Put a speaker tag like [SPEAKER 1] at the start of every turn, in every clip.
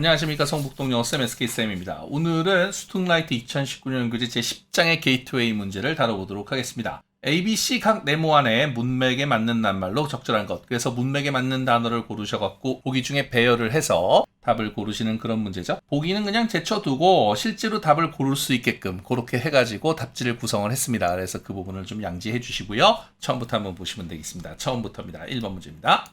[SPEAKER 1] 안녕하십니까. 성북동 영어쌤 SK쌤입니다. 오늘은 스툭라이트 2019년 교재 제10장의 게이트웨이 문제를 다뤄보도록 하겠습니다. ABC 각 네모 안에 문맥에 맞는 낱말로 적절한 것. 그래서 문맥에 맞는 단어를 고르셔갖고 보기 중에 배열을 해서 답을 고르시는 그런 문제죠. 보기는 그냥 제쳐두고 실제로 답을 고를 수 있게끔 그렇게 해가지고 답지를 구성을 했습니다. 그래서 그 부분을 좀 양지해 주시고요. 처음부터 한번 보시면 되겠습니다. 처음부터입니다. 1번 문제입니다.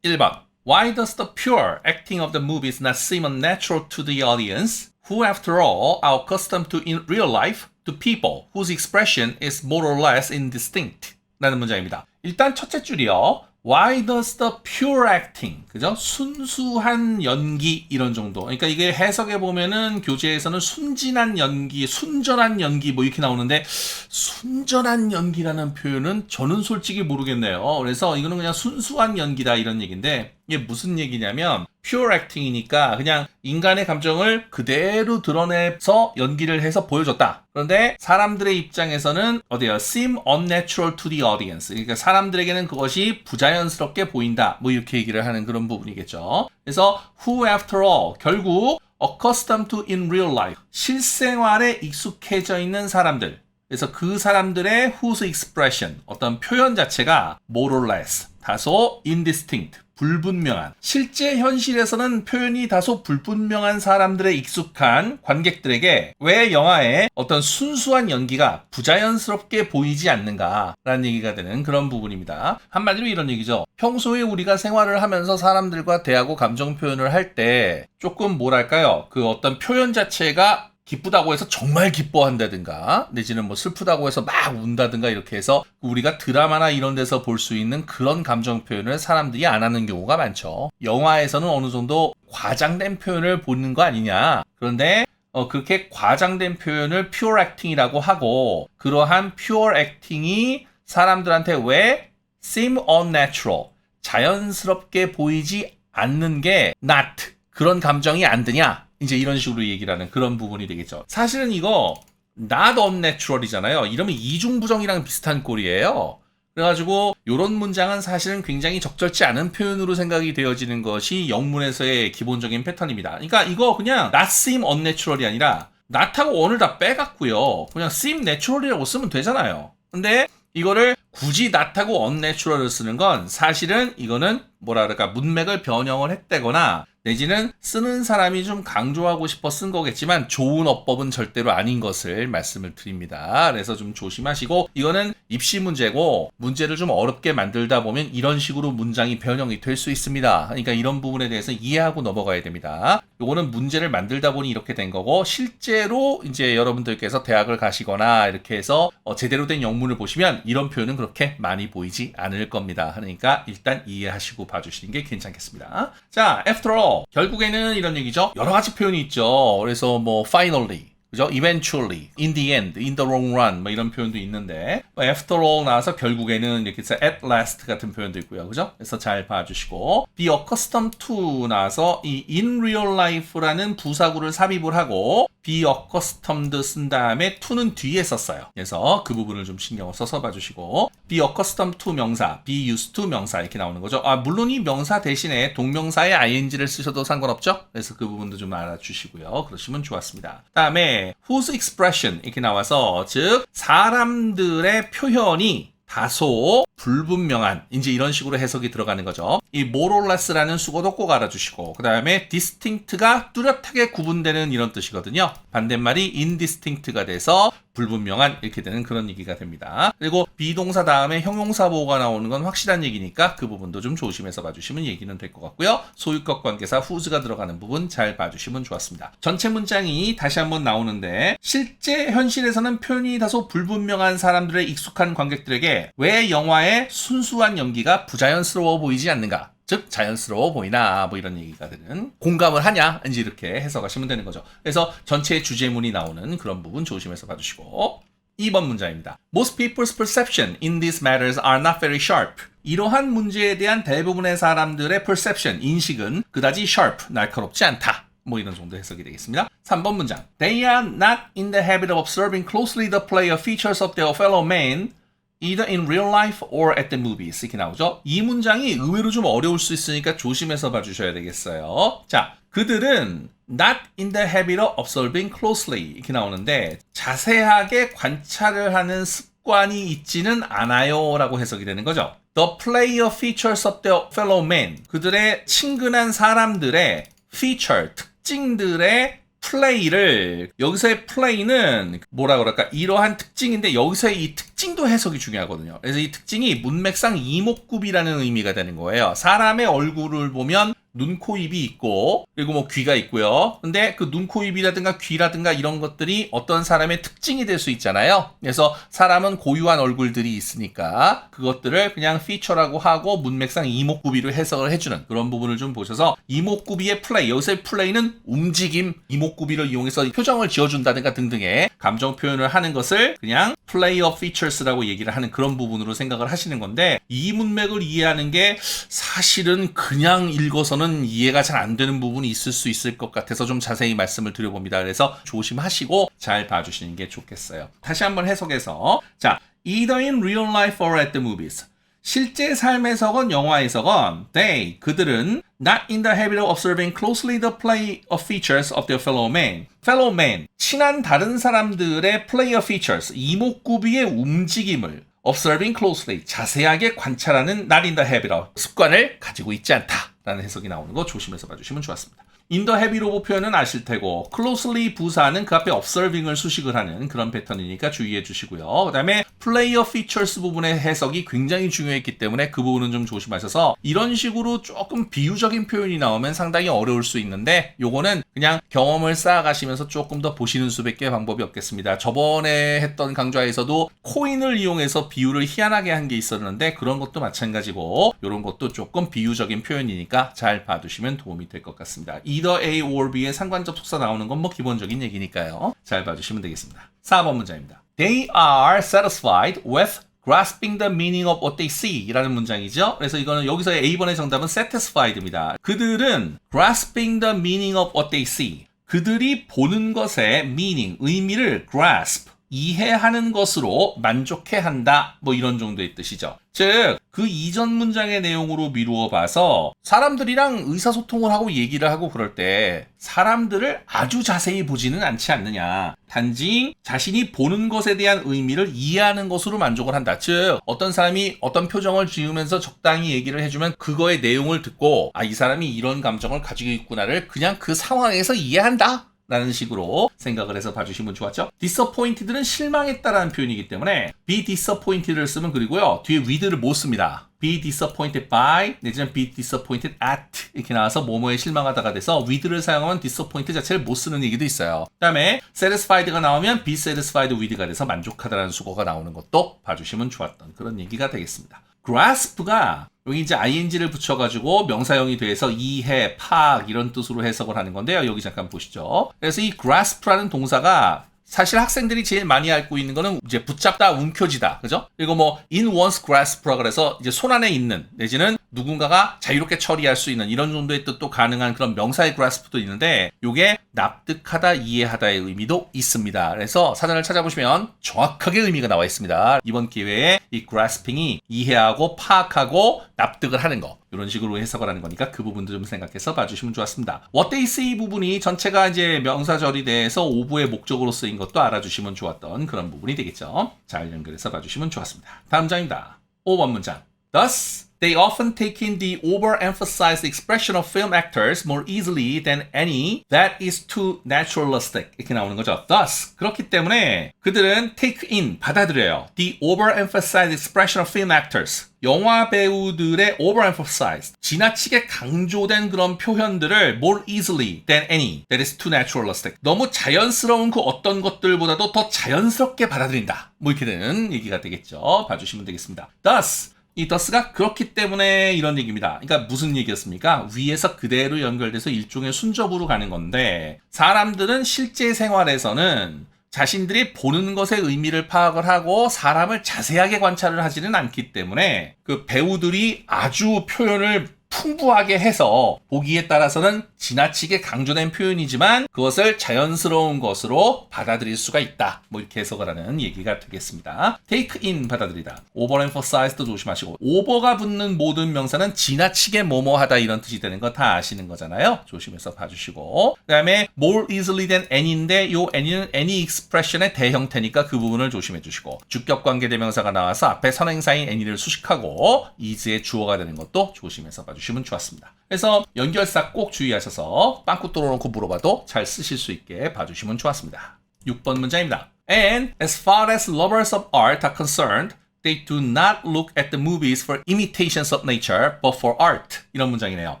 [SPEAKER 1] 1번. Why does the pure acting of the movies not seem unnatural to the audience, who after all are accustomed to in real life, to people whose expression is more or less indistinct? 라는 문장입니다. 일단 첫째 줄이요. Why does the pure acting, 그죠? 순수한 연기 이런 정도. 그러니까 이게 해석해 보면은 교재에서는 순진한 연기, 순전한 연기 뭐 이렇게 나오는데 순전한 연기라는 표현은 저는 솔직히 모르겠네요. 그래서 이거는 그냥 순수한 연기다 이런 얘기인데 이게 무슨 얘기냐면 pure acting이니까 그냥 인간의 감정을 그대로 드러내서 연기를 해서 보여줬다. 그런데 사람들의 입장에서는 어디요? seem unnatural to the audience. 그러니까 사람들에게는 그것이 부자연스럽게 보인다. 뭐 이렇게 얘기를 하는 그런 부분이겠죠. 그래서 who after all 결국 accustomed to in real life 실생활에 익숙해져 있는 사람들. 그래서 그 사람들의 whose expression 어떤 표현 자체가 more or less 다소 indistinct 불분명한 실제 현실에서는 표현이 다소 불분명한 사람들의 익숙한 관객들에게 왜 영화의 어떤 순수한 연기가 부자연스럽게 보이지 않는가라는 얘기가 되는 그런 부분입니다. 한마디로 이런 얘기죠. 평소에 우리가 생활을 하면서 사람들과 대하고 감정 표현을 할 때 조금 뭐랄까요? 그 어떤 표현 자체가 기쁘다고 해서 정말 기뻐한다든가 내지는 뭐 슬프다고 해서 막 운다든가 이렇게 해서 우리가 드라마나 이런 데서 볼 수 있는 그런 감정 표현을 사람들이 안 하는 경우가 많죠. 영화에서는 어느 정도 과장된 표현을 보는 거 아니냐. 그런데 그렇게 과장된 표현을 pure acting이라고 하고 그러한 pure acting이 사람들한테 왜 seem unnatural 자연스럽게 보이지 않는 게 not 그런 감정이 안 드냐. 이제 이런 식으로 얘기를 하는 그런 부분이 되겠죠. 사실은 이거 not unnatural이잖아요. 이러면 이중부정이랑 비슷한 꼴이에요. 그래가지고 이런 문장은 사실은 굉장히 적절치 않은 표현으로 생각이 되어지는 것이 영문에서의 기본적인 패턴입니다. 그러니까 이거 그냥 not seem unnatural이 아니라 not하고 on을 다 빼갖고요. 그냥 seem natural이라고 쓰면 되잖아요. 근데 이거를 굳이 not하고 unnatural을 쓰는 건 사실은 이거는 뭐라 그럴까 문맥을 변형을 했다거나 내지는 쓰는 사람이 좀 강조하고 싶어 쓴 거겠지만 좋은 어법은 절대로 아닌 것을 말씀을 드립니다. 그래서 좀 조심하시고 이거는 입시 문제고 문제를 좀 어렵게 만들다 보면 이런 식으로 문장이 변형이 될 수 있습니다. 그러니까 이런 부분에 대해서 이해하고 넘어가야 됩니다. 이거는 문제를 만들다 보니 이렇게 된 거고 실제로 이제 여러분들께서 대학을 가시거나 이렇게 해서 제대로 된 영문을 보시면 이런 표현은 그렇게 많이 보이지 않을 겁니다. 그러니까 일단 이해하시고 봐주시는 게 괜찮겠습니다. 자, after all 결국에는 이런 얘기죠. 여러 가지 표현이 있죠. 그래서 뭐 finally, 그죠? eventually, in the end, in the long run 뭐 이런 표현도 있는데 after all 나와서 결국에는 이렇게 해서 at last 같은 표현도 있고요. 그죠? 그래서 잘 봐주시고 be accustomed to 나와서 이 in real life라는 부사구를 삽입을 하고 be accustomed 쓴 다음에 to는 뒤에 썼어요. 그래서 그 부분을 좀 신경을 써서 봐주시고 be accustomed to 명사, be used to 명사 이렇게 나오는 거죠. 물론 이 명사 대신에 동명사의 ing를 쓰셔도 상관없죠. 그래서 그 부분도 좀 알아주시고요. 그러시면 좋았습니다. 다음에 whose expression 이렇게 나와서 즉 사람들의 표현이 다소 불분명한 이제 이런 식으로 해석이 들어가는 거죠. 이 more or less라는 수고도 꼭 알아주시고 그 다음에 distinct가 뚜렷하게 구분되는 이런 뜻이거든요. 반대말이 indistinct가 돼서 불분명한 이렇게 되는 그런 얘기가 됩니다. 그리고 비동사 다음에 형용사 보호가 나오는 건 확실한 얘기니까 그 부분도 좀 조심해서 봐주시면 얘기는 될 것 같고요. 소유격 관계사 whose가 들어가는 부분 잘 봐주시면 좋았습니다. 전체 문장이 다시 한번 나오는데 실제 현실에서는 표현이 다소 불분명한 사람들의 익숙한 관객들에게 왜 영화의 순수한 연기가 부자연스러워 보이지 않는가? 즉 자연스러워 보이나 뭐 이런 얘기가 되는 공감을 하냐 이제 이렇게 해석하시면 되는 거죠. 그래서 전체 주제문이 나오는 그런 부분 조심해서 봐주시고 2번 문장입니다. Most people's perception in these matters are not very sharp. 이러한 문제에 대한 대부분의 사람들의 perception, 인식은 그다지 sharp, 날카롭지 않다. 뭐 이런 정도 해석이 되겠습니다. 3번 문장. They are not in the habit of observing closely the play or features of their fellow men either in real life or at the movies 이렇게 나오죠. 이 문장이 의외로 좀 어려울 수 있으니까 조심해서 봐주셔야 되겠어요. 자, 그들은 not in the habit of observing closely 이렇게 나오는데 자세하게 관찰을 하는 습관이 있지는 않아요 라고 해석이 되는 거죠. The player features of their fellow men 그들의 친근한 사람들의 feature, 특징들의 플레이를 여기서의 플레이는 뭐라 그럴까 이러한 특징인데 여기서의 이 특징도 해석이 중요하거든요. 그래서 이 특징이 문맥상 이목구비라는 의미가 되는 거예요. 사람의 얼굴을 보면 눈, 코, 입이 있고 그리고 뭐 귀가 있고요. 근데 그 눈, 코, 입이라든가 귀라든가 이런 것들이 어떤 사람의 특징이 될 수 있잖아요. 그래서 사람은 고유한 얼굴들이 있으니까 그것들을 그냥 피처라고 하고 문맥상 이목구비로 해석을 해주는 그런 부분을 좀 보셔서 이목구비의 플레이, 여기서의 플레이는 움직임, 이목구비를 이용해서 표정을 지어준다든가 등등의 감정 표현을 하는 것을 그냥 play of features라고 얘기를 하는 그런 부분으로 생각을 하시는 건데 이 문맥을 이해하는 게 사실은 그냥 읽어서는 이해가 잘 안 되는 부분이 있을 수 있을 것 같아서 좀 자세히 말씀을 드려봅니다. 그래서 조심하시고 잘 봐주시는 게 좋겠어요. 다시 한번 해석해서 자, either in real life or at the movies 실제 삶에서건 영화에서건 they, 그들은 not in the habit of observing closely the play of features of their fellow men. fellow men, 친한 다른 사람들의 play of features, 이목구비의 움직임을 observing closely, 자세하게 관찰하는 not in the habit of, 습관을 가지고 있지 않다. 라는 해석이 나오는 거 조심해서 봐주시면 좋았습니다. in the habit of 표현은 아실 테고 closely 부사는 그 앞에 observing을 수식을 하는 그런 패턴이니까 주의해 주시고요. 그 다음에 play of features 부분의 해석이 굉장히 중요했기 때문에 그 부분은 좀 조심하셔서 이런 식으로 조금 비유적인 표현이 나오면 상당히 어려울 수 있는데 요거는 그냥 경험을 쌓아가시면서 조금 더 보시는 수밖에 방법이 없겠습니다. 저번에 했던 강좌에서도 코인을 이용해서 비유를 희한하게 한 게 있었는데 그런 것도 마찬가지고 이런 것도 조금 비유적인 표현이니까 잘 봐두시면 도움이 될 것 같습니다. either A or B에 상관접속사 나오는 건 뭐 기본적인 얘기니까요. 잘 봐주시면 되겠습니다. 4번 문장입니다. They are satisfied with grasping the meaning of what they see 라는 문장이죠. 그래서 이거는 여기서의 A번의 정답은 satisfied입니다. 그들은 grasping the meaning of what they see 그들이 보는 것의 meaning, 의미를 grasp 이해하는 것으로 만족해 한다. 뭐 이런 정도의 뜻이죠. 즉, 그 이전 문장의 내용으로 미루어 봐서 사람들이랑 의사소통을 하고 얘기를 하고 그럴 때 사람들을 아주 자세히 보지는 않지 않느냐. 단지 자신이 보는 것에 대한 의미를 이해하는 것으로 만족을 한다. 즉, 어떤 사람이 어떤 표정을 지으면서 적당히 얘기를 해주면 그거의 내용을 듣고 아, 이 사람이 이런 감정을 가지고 있구나를 그냥 그 상황에서 이해한다. 라는 식으로 생각을 해서 봐주시면 좋았죠. disappointed는 실망했다라는 표현이기 때문에 be disappointed를 쓰면 그리고요. 뒤에 with를 못 씁니다. be disappointed by 내지는 be disappointed at 이렇게 나와서 뭐뭐에 실망하다가 돼서 with를 사용하면 disappointed 자체를 못 쓰는 얘기도 있어요. 그 다음에 satisfied가 나오면 be satisfied with가 돼서 만족하다라는 수거가 나오는 것도 봐주시면 좋았던 그런 얘기가 되겠습니다. grasp가 여기 이제 ing를 붙여가지고 명사형이 돼서 이해, 파악 이런 뜻으로 해석을 하는 건데요. 여기 잠깐 보시죠. 그래서 이 grasp라는 동사가 사실 학생들이 제일 많이 알고 있는 거는 이제 붙잡다, 움켜쥐다, 그죠? 그리고 뭐 in one's grasp라 그래서 이제 손 안에 있는 내지는 누군가가 자유롭게 처리할 수 있는 이런 정도의 뜻도 가능한 그런 명사의 grasp도 있는데 이게 납득하다, 이해하다의 의미도 있습니다. 그래서 사전을 찾아보시면 정확하게 의미가 나와 있습니다. 이번 기회에 이 grasping이 이해하고 파악하고 납득을 하는 거 이런 식으로 해석을 하는 거니까 그 부분도 좀 생각해서 봐주시면 좋았습니다. What they see 부분이 전체가 이제 명사절이 돼서 오부의 목적으로 쓰인 것도 알아주시면 좋았던 그런 부분이 되겠죠. 잘 연결해서 봐주시면 좋았습니다. 다음 장입니다. 5번 문장. Thus, they often take in the overemphasized expression of film actors more easily than any that is too naturalistic. 이렇게 나오는 거죠. Thus, 그렇기 때문에 그들은 take in, 받아들여요. The overemphasized expression of film actors. 영화 배우들의 overemphasized, 지나치게 강조된 그런 표현들을 more easily than any that is too naturalistic. 너무 자연스러운 그 어떤 것들보다도 더 자연스럽게 받아들인다. 뭐 이렇게 되는 얘기가 되겠죠. 봐주시면 되겠습니다. Thus, 이 thus가 그렇기 때문에 이런 얘기입니다. 그러니까 무슨 얘기였습니까? 위에서 그대로 연결돼서 일종의 순접으로 가는 건데 사람들은 실제 생활에서는 자신들이 보는 것의 의미를 파악을 하고 사람을 자세하게 관찰을 하지는 않기 때문에 그 배우들이 아주 표현을 풍부하게 해서 보기에 따라서는 지나치게 강조된 표현이지만 그것을 자연스러운 것으로 받아들일 수가 있다. 뭐 이렇게 해석을 하는 얘기가 되겠습니다. take in 받아들이다. overemphasized 조심하시고 over가 붙는 모든 명사는 지나치게 뭐뭐하다 이런 뜻이 되는 거 다 아시는 거잖아요. 조심해서 봐주시고 그 다음에 more easily than any인데 요 any는 any expression의 대형태니까 그 부분을 조심해 주시고 주격관계 대명사가 나와서 앞에 선행사인 any를 수식하고 is의 주어가 되는 것도 조심해서 봐주시면 좋았습니다. 그래서 연결사 꼭 주의하셔서 빵꾸 뚫어놓고 물어봐도 잘 쓰실 수 있게 봐주시면 좋았습니다. 6번 문장입니다. And as far as lovers of art are concerned, they do not look at the movies for imitations of nature, but for art. 이런 문장이네요.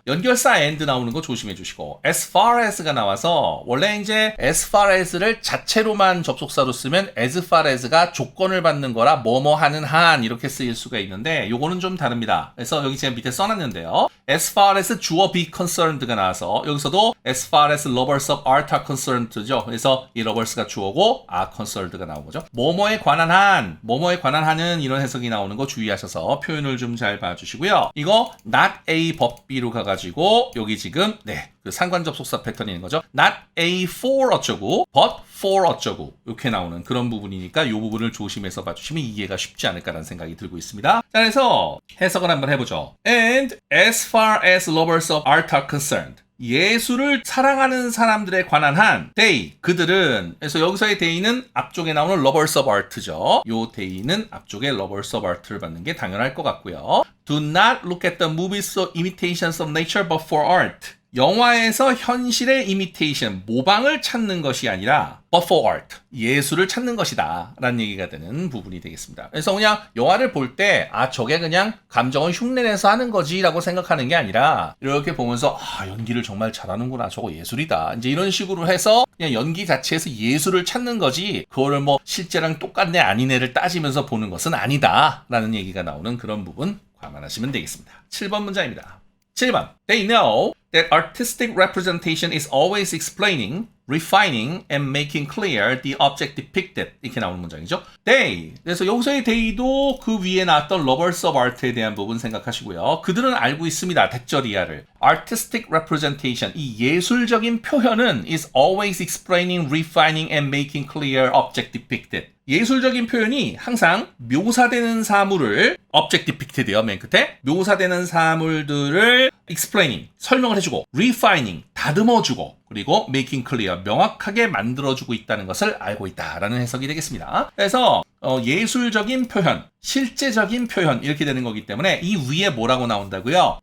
[SPEAKER 1] 연결사 and 나오는 거 조심해 주시고 as far as가 나와서 원래 이제 as far as를 자체로만 접속사로 쓰면 as far as가 조건을 받는 거라 뭐뭐 하는 한 이렇게 쓰일 수가 있는데 요거는 좀 다릅니다. 그래서 여기 제가 밑에 써놨는데요. as far as 주어 be concerned가 나와서 여기서도 as far as lovers of art are concerned죠. 그래서 이 lovers가 주어고 are concerned가 나온 거죠. 뭐뭐에 관한 한, 뭐뭐에 관한 한은 이런 해석이 나오는 거 주의하셔서 표현을 좀 잘 봐주시고요. 이거 not A 법 B로 가가지고 여기 지금 그 상관 접속사 패턴이 있는 거죠. not A for 어쩌고 but for 어쩌고 이렇게 나오는 그런 부분이니까 이 부분을 조심해서 봐주시면 이해가 쉽지 않을까라는 생각이 들고 있습니다. 자, 그래서 해석을 한번 해보죠. And as far as lovers of art are concerned, 예술을 사랑하는 사람들에 관한 한 they, 그들은 그래서 여기서의 they는 앞쪽에 나오는 lovers of art죠. 요 they는 앞쪽에 lovers of art를 받는 게 당연할 것 같고요. Do not look at the movies for imitations of nature but for art. 영화에서 현실의 imitation, 모방을 찾는 것이 아니라 but for art, 예술을 찾는 것이다 라는 얘기가 되는 부분이 되겠습니다. 그래서 그냥 영화를 볼 때 저게 그냥 감정을 흉내내서 하는 거지 라고 생각하는 게 아니라 이렇게 보면서 연기를 정말 잘하는구나, 저거 예술이다, 이제 이런 식으로 해서 그냥 연기 자체에서 예술을 찾는 거지 그거를 뭐 실제랑 똑같네 아니네를 따지면서 보는 것은 아니다 라는 얘기가 나오는 그런 부분 감안하시면 되겠습니다. 7번 문장입니다. 7번. They know that artistic representation is always explaining, refining, and making clear the object depicted. 이렇게 나오는 문장이죠. They. 그래서 여기서의 they도 그 위에 나왔던 lovers of art에 대한 부분 생각하시고요. 그들은 알고 있습니다. 대절 이하를. Artistic representation. 이 예술적인 표현은 is always explaining, refining, and making clear object depicted. 예술적인 표현이 항상 묘사되는 사물을 object depicted요. 맨 끝에 묘사되는 사물들을 explaining, 설명을 해주고 refining, 다듬어주고 그리고 making clear, 명확하게 만들어주고 있다는 것을 알고 있다라는 해석이 되겠습니다. 그래서 예술적인 표현, 실제적인 표현 이렇게 되는 거기 때문에 이 위에 뭐라고 나온다고요?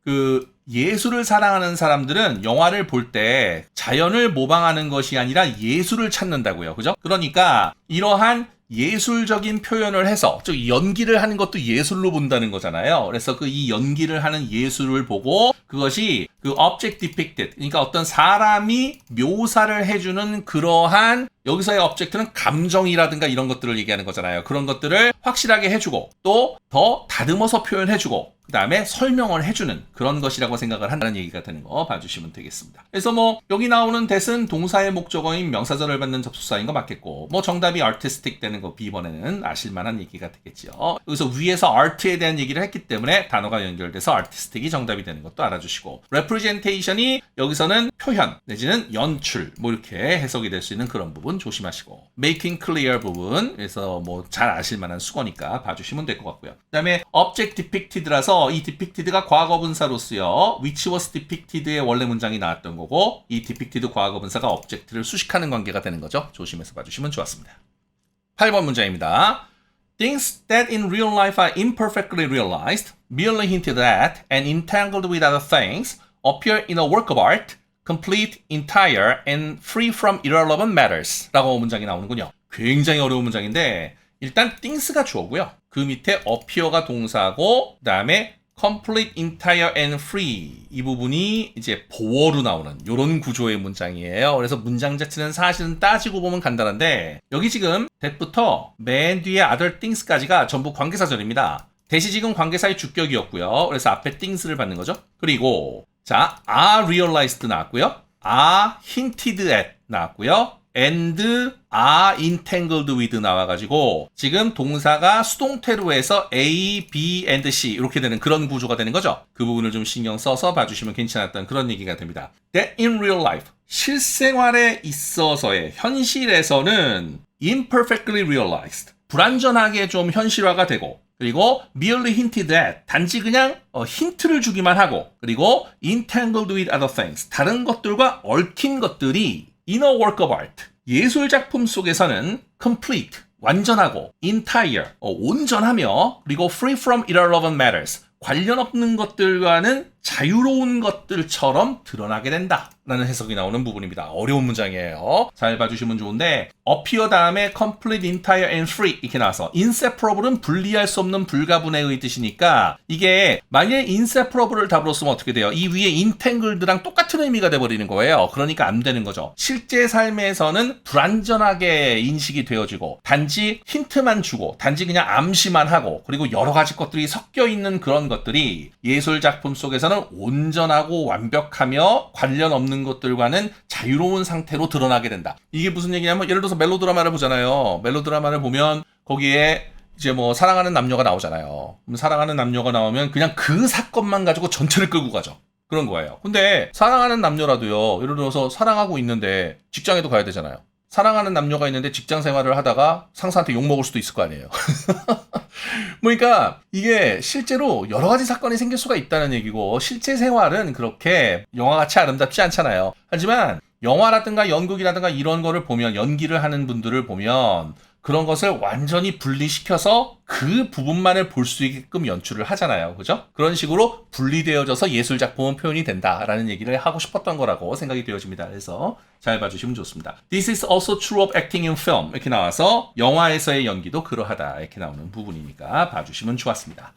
[SPEAKER 1] 예술을 사랑하는 사람들은 영화를 볼 때 자연을 모방하는 것이 아니라 예술을 찾는다고요. 그죠? 그러니까 이러한 예술적인 표현을 해서 즉 연기를 하는 것도 예술로 본다는 거잖아요. 그래서 이 연기를 하는 예술을 보고 그것이 object depicted, 그러니까 어떤 사람이 묘사를 해주는 그러한 여기서의 object는 감정이라든가 이런 것들을 얘기하는 거잖아요. 그런 것들을 확실하게 해주고 또 더 다듬어서 표현해주고 그 다음에 설명을 해주는 그런 것이라고 생각을 한다는 얘기가 되는 거 봐주시면 되겠습니다. 그래서 여기 나오는 that은 동사의 목적어인 명사절을 받는 접속사인 거 맞겠고 정답이 artistic 되는 거 B번에는 아실만한 얘기가 되겠죠. 여기서 위에서 art에 대한 얘기를 했기 때문에 단어가 연결돼서 artistic이 정답이 되는 것도 알아주시고 representation이 여기서는 표현 내지는 연출 이렇게 해석이 될 수 있는 그런 부분 조심하시고 making clear 부분 그래서 잘 아실만한 수거니까 봐주시면 될 것 같고요. 그 다음에 object depicted라서 이 depicted가 과거분사로 쓰여 which was depicted의 원래 문장이 나왔던 거고 이 depicted 과거분사가 object를 수식하는 관계가 되는 거죠. 조심해서 봐주시면 좋았습니다. 8번 문장입니다. Things that in real life are imperfectly realized, merely hinted at, and entangled with other things appear in a work of art, complete, entire, and free from irrelevant matters 라고 문장이 나오는군요. 굉장히 어려운 문장인데 일단 things가 주어고요. 그 밑에 appear가 동사고 그 다음에 complete, entire, and free 이 부분이 이제 보어로 나오는 이런 구조의 문장이에요. 그래서 문장 자체는 사실은 따지고 보면 간단한데 여기 지금 that부터 맨 뒤에 other things까지가 전부 관계사절입니다. that이 지금 관계사의 주격이었고요. 그래서 앞에 things를 받는 거죠. 그리고 자, are realized 나왔고요. are hinted at 나왔고요. and are entangled with 나와가지고 지금 동사가 수동태로 해서 A, B, and C 이렇게 되는 그런 구조가 되는 거죠. 그 부분을 좀 신경 써서 봐주시면 괜찮았던 그런 얘기가 됩니다. That in real life, 실생활에 있어서의 현실에서는 imperfectly realized, 불완전하게 좀 현실화가 되고 그리고 merely hinted at, 단지 그냥 힌트를 주기만 하고 그리고 entangled with other things, 다른 것들과 얽힌 것들이 in a work of art, 예술작품 속에서는 complete, 완전하고 entire, 온전하며 그리고 free from irrelevant matters, 관련 없는 것들과는 자유로운 것들처럼 드러나게 된다 라는 해석이 나오는 부분입니다. 어려운 문장이에요. 잘 봐주시면 좋은데 appear 다음에 complete, entire, and free 이렇게 나와서 inseparable은 분리할 수 없는 불가분의의 뜻이니까 이게 만약에 inseparable을 답으로 쓰면 어떻게 돼요? 이 위에 entangled랑 똑같은 의미가 돼버리는 거예요. 그러니까 안 되는 거죠. 실제 삶에서는 불완전하게 인식이 되어지고 단지 힌트만 주고 단지 그냥 암시만 하고 그리고 여러 가지 것들이 섞여 있는 그런 것들이 예술작품 속에서는 온전하고 완벽하며 관련 없는 것들과는 자유로운 상태로 드러나게 된다. 이게 무슨 얘기냐면 예를 들어서 멜로드라마를 보잖아요. 멜로드라마를 보면 거기에 이제 뭐 사랑하는 남녀가 나오잖아요. 그럼 사랑하는 남녀가 나오면 그냥 그 사건만 가지고 전체를 끌고 가죠. 그런 거예요. 근데 사랑하는 남녀라도요. 예를 들어서 사랑하고 있는데 직장에도 가야 되잖아요. 사랑하는 남녀가 있는데 직장 생활을 하다가 상사한테 욕먹을 수도 있을 거 아니에요. 그러니까 이게 실제로 여러 가지 사건이 생길 수가 있다는 얘기고 실제 생활은 그렇게 영화같이 아름답지 않잖아요. 하지만 영화라든가 연극이라든가 이런 거를 보면 연기를 하는 분들을 보면 그런 것을 완전히 분리시켜서 그 부분만을 볼 수 있게끔 연출을 하잖아요. 그죠? 그런 식으로 분리되어져서 예술작품은 표현이 된다라는 얘기를 하고 싶었던 거라고 생각이 되어집니다. 그래서 잘 봐주시면 좋습니다. This is also true of acting in film. 이렇게 나와서 영화에서의 연기도 그러하다. 이렇게 나오는 부분이니까 봐주시면 좋았습니다.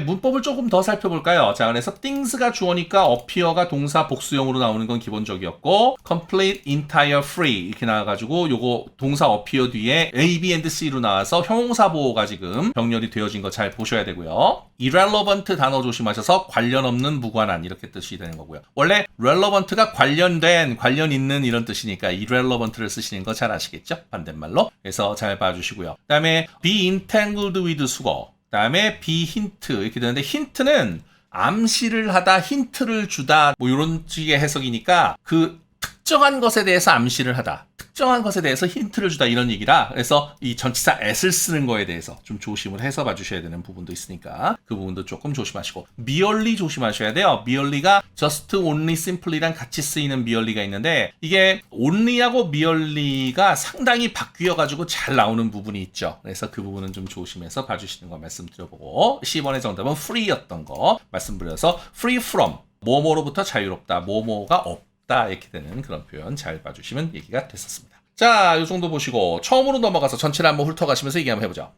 [SPEAKER 1] 문법을 조금 더 살펴볼까요? 자, 그래서 things가 주어니까 appear가 동사 복수형으로 나오는 건 기본적이었고 complete, entire, free 이렇게 나와가지고 요거 동사 appear 뒤에 A, B, and C로 나와서 형용사 보호가 지금 병렬이 되어진 거 잘 보셔야 되고요. irrelevant 단어 조심하셔서 관련 없는, 무관한 이렇게 뜻이 되는 거고요. 원래 relevant가 관련된, 관련 있는 이런 뜻이니까 irrelevant를 쓰시는 거 잘 아시겠죠? 반대말로. 그래서 잘 봐주시고요. 그 다음에 be entangled with 수거. 그 다음에 be hint 이렇게 되는데 힌트는 암시를 하다, 힌트를 주다 뭐 이런 식의 해석이니까 그 특정한 것에 대해서 암시를 하다, 특정한 것에 대해서 힌트를 주다 이런 얘기라 그래서 이 전치사 at을 쓰는 거에 대해서 좀 조심을 해서 봐주셔야 되는 부분도 있으니까 그 부분도 조금 조심하시고 merely 조심하셔야 돼요. merely가 just, only, simply랑 같이 쓰이는 merely가 있는데 이게 only하고 merely가 상당히 바뀌어가지고 잘 나오는 부분이 있죠. 그래서 그 부분은 좀 조심해서 봐주시는 거 말씀드려보고 10번의 정답은 free였던 거 말씀드려서 free from, 뭐뭐로부터 자유롭다, 뭐뭐가 없다 이렇게 되는 그런 표현 잘 봐주시면 얘기가 됐었습니다. 자, 이 정도 보시고 처음으로 넘어가서 전체를 한번 훑어가시면서 얘기 한번 해보죠.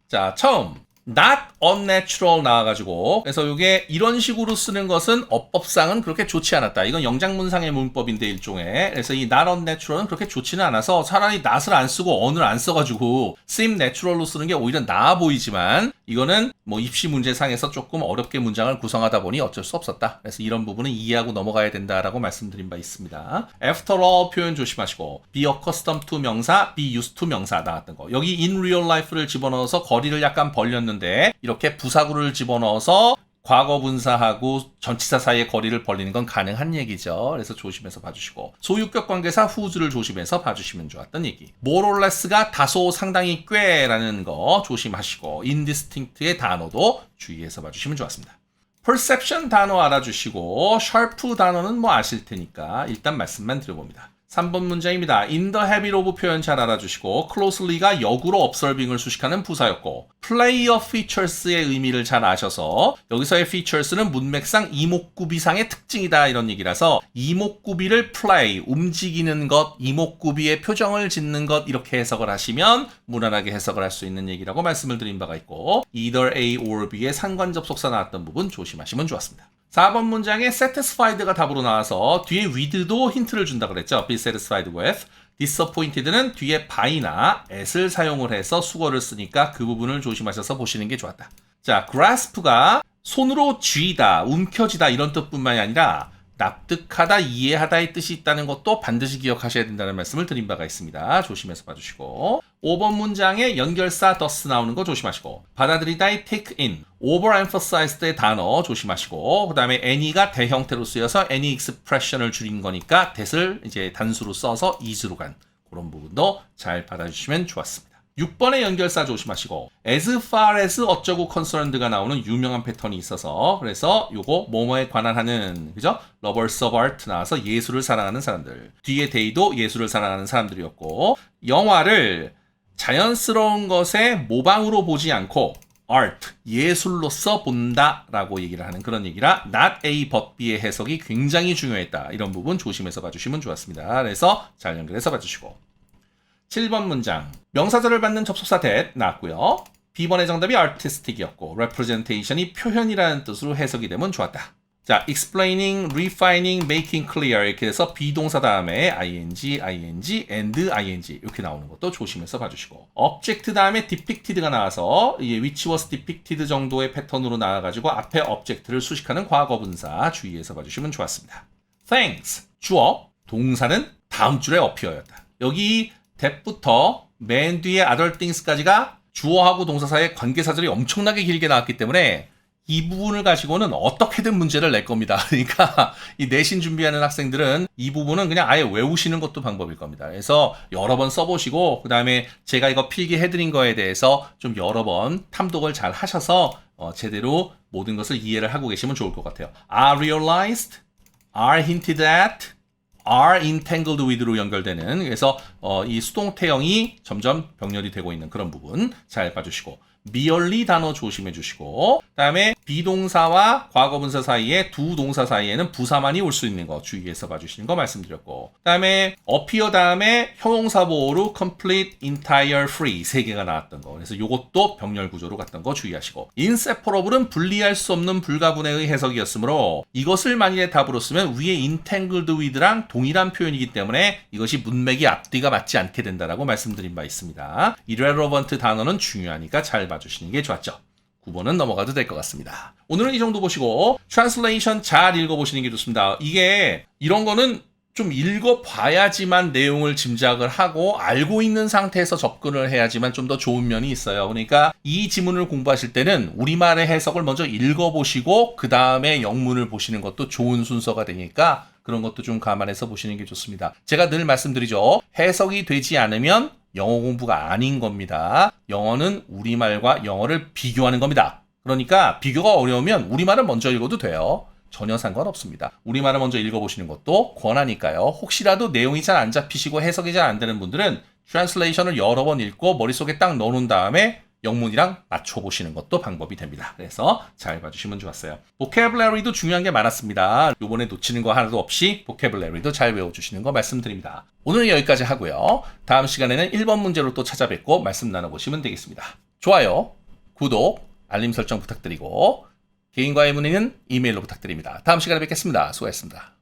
[SPEAKER 1] 자, 처음 not unnatural 나와가지고 그래서 이게 이런 식으로 쓰는 것은 어법상은 그렇게 좋지 않았다. 이건 영장문상의 문법인데 일종의. 그래서 이 not unnatural은 그렇게 좋지는 않아서 차라리 not을 안 쓰고 on을 안 써가지고 seem natural로 쓰는 게 오히려 나아 보이지만 이거는 뭐 입시 문제상에서 조금 어렵게 문장을 구성하다 보니 어쩔 수 없었다. 그래서 이런 부분은 이해하고 넘어가야 된다라고 말씀드린 바 있습니다. After all 표현 조심하시고 be accustomed to 명사, be used to 명사 나왔던 거. 여기 in real life를 집어넣어서 거리를 약간 벌렸는데 이렇게 부사구를 집어넣어서 과거 분사하고 전치사 사이의 거리를 벌리는 건 가능한 얘기죠. 그래서 조심해서 봐주시고 소유격 관계사 whose를 조심해서 봐주시면 좋았던 얘기. more or less가 다소, 상당히, 꽤라는 거 조심하시고 indistinct의 단어도 주의해서 봐주시면 좋았습니다. perception 단어 알아주시고 sharp 단어는 뭐 아실 테니까 일단 말씀만 드려봅니다. 3번 문장입니다. in the habit of 표현 잘 알아주시고 closely가 역으로 observing을 수식하는 부사였고 play of features의 의미를 잘 아셔서 여기서의 features는 문맥상 이목구비상의 특징이다 이런 얘기라서 이목구비를 play, 움직이는 것, 이목구비의 표정을 짓는 것 이렇게 해석을 하시면 무난하게 해석을 할 수 있는 얘기라고 말씀을 드린 바가 있고 either A or B의 상관접속사 나왔던 부분 조심하시면 좋았습니다. 4번 문장에 satisfied가 답으로 나와서 뒤에 with도 힌트를 준다 그랬죠. be satisfied with. disappointed는 뒤에 by나 at을 사용을 해서 수거를 쓰니까 그 부분을 조심하셔서 보시는 게 좋았다. 자, grasp가 손으로 쥐다, 움켜쥐다 이런 뜻뿐만이 아니라 납득하다, 이해하다의 뜻이 있다는 것도 반드시 기억하셔야 된다는 말씀을 드린 바가 있습니다. 조심해서 봐주시고 5번 문장에 연결사 does 나오는 거 조심하시고 받아들이다의 take in, overemphasized의 단어 조심하시고 그 다음에 any가 대형태로 쓰여서 any expression을 줄인 거니까 that을 이제 단수로 써서 is로 간 그런 부분도 잘 받아주시면 좋았습니다. 6번의 연결사 조심하시고 as far as 어쩌고 concerned가 나오는 유명한 패턴이 있어서 그래서 요거 뭐뭐에 관한 하는 그죠? lovers of art 나와서 예술을 사랑하는 사람들 뒤에 they도 예술을 사랑하는 사람들이었고 영화를 자연스러운 것에 모방으로 보지 않고 art, 예술로서 본다라고 얘기를 하는 그런 얘기라 not A but B의 해석이 굉장히 중요했다. 이런 부분 조심해서 봐주시면 좋았습니다. 그래서 잘 연결해서 봐주시고 7번 문장 명사절을 받는 접속사 that 나왔고요. B번의 정답이 artistic이었고 representation이 표현이라는 뜻으로 해석이 되면 좋았다. 자, explaining, refining, making clear 이렇게 해서 비동사 다음에 ing, ing, and ing 이렇게 나오는 것도 조심해서 봐주시고 object 다음에 depicted가 나와서 이게 which was depicted 정도의 패턴으로 나와가지고 앞에 object를 수식하는 과거분사 주의해서 봐주시면 좋았습니다. Thanks, 주어, 동사는 다음 줄에 appear였다. 여기 that부터 man 뒤에 other things까지가 주어하고 동사 사이의 관계사절이 엄청나게 길게 나왔기 때문에 이 부분을 가지고는 어떻게든 문제를 낼 겁니다. 그러니까 이 내신 준비하는 학생들은 이 부분은 그냥 아예 외우시는 것도 방법일 겁니다. 그래서 여러 번 써보시고 그 다음에 제가 이거 필기해드린 거에 대해서 좀 여러 번 탐독을 잘 하셔서 제대로 모든 것을 이해를 하고 계시면 좋을 것 같아요. are realized, are hinted at, are entangled with로 연결되는 그래서 이 수동태형이 점점 병렬이 되고 있는 그런 부분 잘 봐주시고 merely 단어 조심해 주시고 그다음에 비동사와 과거분사 사이에 두 동사 사이에는 부사만이 올 수 있는 거 주의해서 봐주시는 거 말씀드렸고 그다음에 appear 다음에 형용사 보호로 complete, entire, free 세 개가 나왔던 거 그래서 이것도 병렬 구조로 갔던 거 주의하시고 inseparable은 분리할 수 없는 불가분해의 해석이었으므로 이것을 만일에 답으로 쓰면 위에 entangled with랑 동일한 표현이기 때문에 이것이 문맥이 앞뒤가 맞지 않게 된다라고 말씀드린 바 있습니다. irrelevant 단어는 중요하니까 잘 봐주시는 게 좋았죠. 9번은 넘어가도 될 것 같습니다. 오늘은 이 정도 보시고 트랜슬레이션 잘 읽어보시는 게 좋습니다. 이게 이런 거는 좀 읽어봐야지만 내용을 짐작을 하고 알고 있는 상태에서 접근을 해야지만 좀 더 좋은 면이 있어요. 그러니까 이 지문을 공부하실 때는 우리말의 해석을 먼저 읽어보시고 그 다음에 영문을 보시는 것도 좋은 순서가 되니까 그런 것도 좀 감안해서 보시는 게 좋습니다. 제가 늘 말씀드리죠. 해석이 되지 않으면 영어 공부가 아닌 겁니다. 영어는 우리말과 영어를 비교하는 겁니다. 그러니까 비교가 어려우면 우리말을 먼저 읽어도 돼요. 전혀 상관없습니다. 우리말을 먼저 읽어보시는 것도 권하니까요. 혹시라도 내용이 잘 안 잡히시고 해석이 잘 안 되는 분들은 트랜슬레이션을 여러 번 읽고 머릿속에 딱 넣어놓은 다음에 영문이랑 맞춰보시는 것도 방법이 됩니다. 그래서 잘 봐주시면 좋았어요. 보캐블러리도 중요한 게 많았습니다. 요번에 놓치는 거 하나도 없이 보캐블러리도 잘 외워주시는 거 말씀드립니다. 오늘은 여기까지 하고요. 다음 시간에는 1번 문제로 또 찾아뵙고 말씀 나눠보시면 되겠습니다. 좋아요, 구독, 알림 설정 부탁드리고 개인과의 문의는 이메일로 부탁드립니다. 다음 시간에 뵙겠습니다. 수고하셨습니다.